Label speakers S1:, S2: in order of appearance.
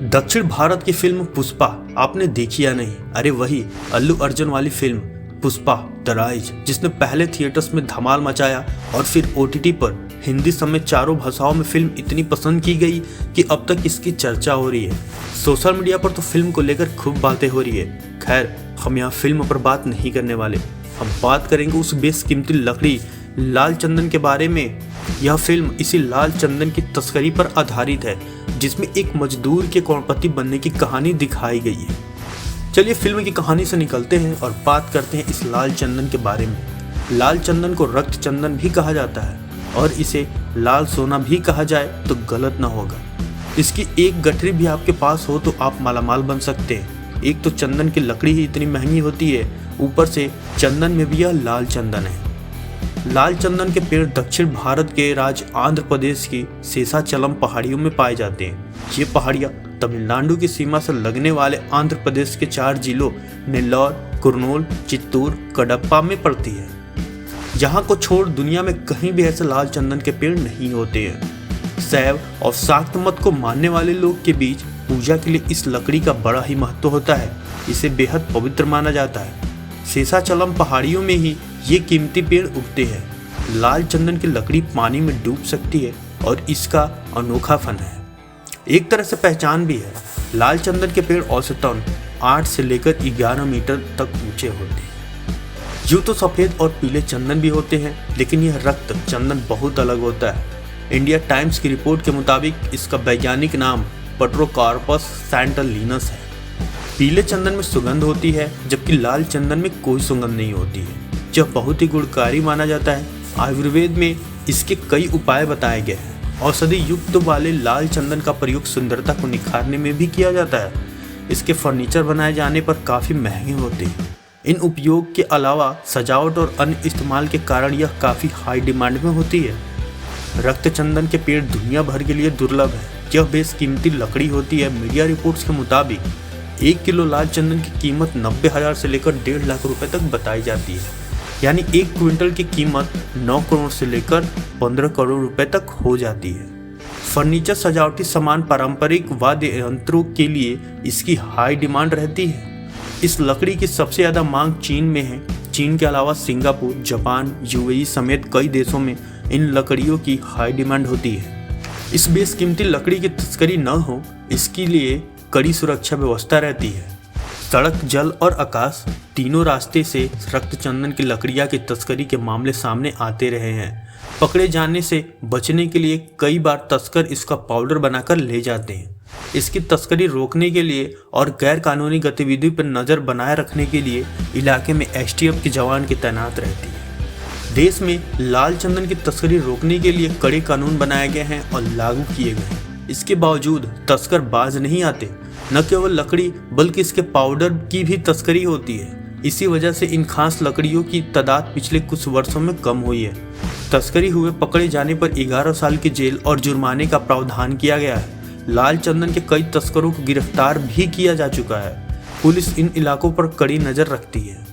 S1: दक्षिण भारत की फिल्म पुष्पा आपने देखी या नहीं? अरे वही अल्लू अर्जुन वाली फिल्म पुष्पा द राइज, जिसने पहले थिएटर्स में धमाल मचाया और फिर ओटीटी पर हिंदी समेत चारों भाषाओं में फिल्म इतनी पसंद की गई कि अब तक इसकी चर्चा हो रही है। सोशल मीडिया पर तो फिल्म को लेकर खूब बातें हो रही है। खैर, हम यहाँ फिल्म पर बात नहीं करने वाले, हम बात करेंगे उस बेशकीमती लकड़ी लाल चंदन के बारे में। यह फिल्म इसी लाल चंदन की तस्करी पर आधारित है, जिसमें एक मजदूर के करोड़पति बनने की कहानी दिखाई गई है। चलिए फिल्म की कहानी से निकलते हैं और बात करते हैं इस लाल चंदन के बारे में। लाल चंदन को रक्त चंदन भी कहा जाता है और इसे लाल सोना भी कहा जाए तो गलत ना होगा। इसकी एक गठरी भी आपके पास हो तो आप मालामाल बन सकते हैं। एक तो चंदन की लकड़ी ही इतनी महंगी होती है, ऊपर से चंदन में भी यह लाल चंदन है। लाल चंदन के पेड़ दक्षिण भारत के राज्य आंध्र प्रदेश की शेषाचलम पहाड़ियों में पाए जाते हैं। ये पहाड़ियाँ तमिलनाडु की सीमा से लगने वाले आंध्र प्रदेश के 4 जिलों नेल्लौर, कुर्नूल, चित्तूर, कडप्पा में पड़ती है। जहाँ को छोड़ दुनिया में कहीं भी ऐसे लाल चंदन के पेड़ नहीं होते हैं। शैव और शाक्त मत को मानने वाले लोग के बीच पूजा के लिए इस लकड़ी का बड़ा ही महत्व होता है। इसे बेहद पवित्र माना जाता है। शेषाचलम पहाड़ियों में ही ये कीमती पेड़ उगते हैं। लाल चंदन की लकड़ी पानी में डूब सकती है और इसका अनोखा फन है, एक तरह से पहचान भी है। लाल चंदन के पेड़ औसतन 8 से लेकर 11 मीटर तक ऊंचे होते हैं। यूँ तो सफ़ेद और पीले चंदन भी होते हैं, लेकिन यह रक्त चंदन बहुत अलग होता है। इंडिया टाइम्स की रिपोर्ट के मुताबिक इसका वैज्ञानिक नाम पट्रोकार्पस सैंटालिनस है। पीले चंदन में सुगंध होती है, जबकि लाल चंदन में कोई सुगंध नहीं होती है, जो बहुत ही गुणकारी माना जाता है। आयुर्वेद में इसके कई उपाय बताए गए हैं। औषधि युक्त वाले लाल चंदन का प्रयोग सुंदरता को निखारने में भी किया जाता है। इसके फर्नीचर बनाए जाने पर काफ़ी महंगे होते हैं। इन उपयोग के अलावा सजावट और अन्य इस्तेमाल के कारण यह काफ़ी हाई डिमांड में होती है। रक्त चंदन के पेड़ दुनिया भर के लिए दुर्लभ है। यह बेशकीमती लकड़ी होती है। मीडिया रिपोर्ट्स के मुताबिक 1 किलो लाल चंदन की कीमत 90,000 से लेकर 1.5 लाख रुपए तक बताई जाती है। यानी 1 क्विंटल की कीमत 9 करोड़ से लेकर 15 करोड़ रुपए तक हो जाती है। फर्नीचर, सजावटी सामान, पारंपरिक वाद्य यंत्रों के लिए इसकी हाई डिमांड रहती है। इस लकड़ी की सबसे ज़्यादा मांग चीन में है। चीन के अलावा सिंगापुर, जापान, यूएई समेत कई देशों में इन लकड़ियों की हाई डिमांड होती है। इस बेशकीमती लकड़ी की तस्करी न हो, इसके लिए कड़ी सुरक्षा व्यवस्था रहती है। सड़क, जल और आकाश तीनों रास्ते से रक्त चंदन की लकड़ियाँ की तस्करी के मामले सामने आते रहे हैं। पकड़े जाने से बचने के लिए कई बार तस्कर इसका पाउडर बनाकर ले जाते हैं। इसकी तस्करी रोकने के लिए और गैर कानूनी गतिविधि पर नज़र बनाए रखने के लिए इलाके में एसटीएफ के जवान की तैनात रहती है। देश में लाल चंदन की तस्करी रोकने के लिए कड़े कानून बनाए गए हैं और लागू किए गए हैं। इसके बावजूद तस्कर बाज नहीं आते। न केवल लकड़ी बल्कि इसके पाउडर की भी तस्करी होती है। इसी वजह से इन खास लकड़ियों की तादाद पिछले कुछ वर्षों में कम हुई है। तस्करी हुए पकड़े जाने पर 11 साल की जेल और जुर्माने का प्रावधान किया गया है। लाल चंदन के कई तस्करों को गिरफ्तार भी किया जा चुका है। पुलिस इन इलाकों पर कड़ी नज़र रखती है।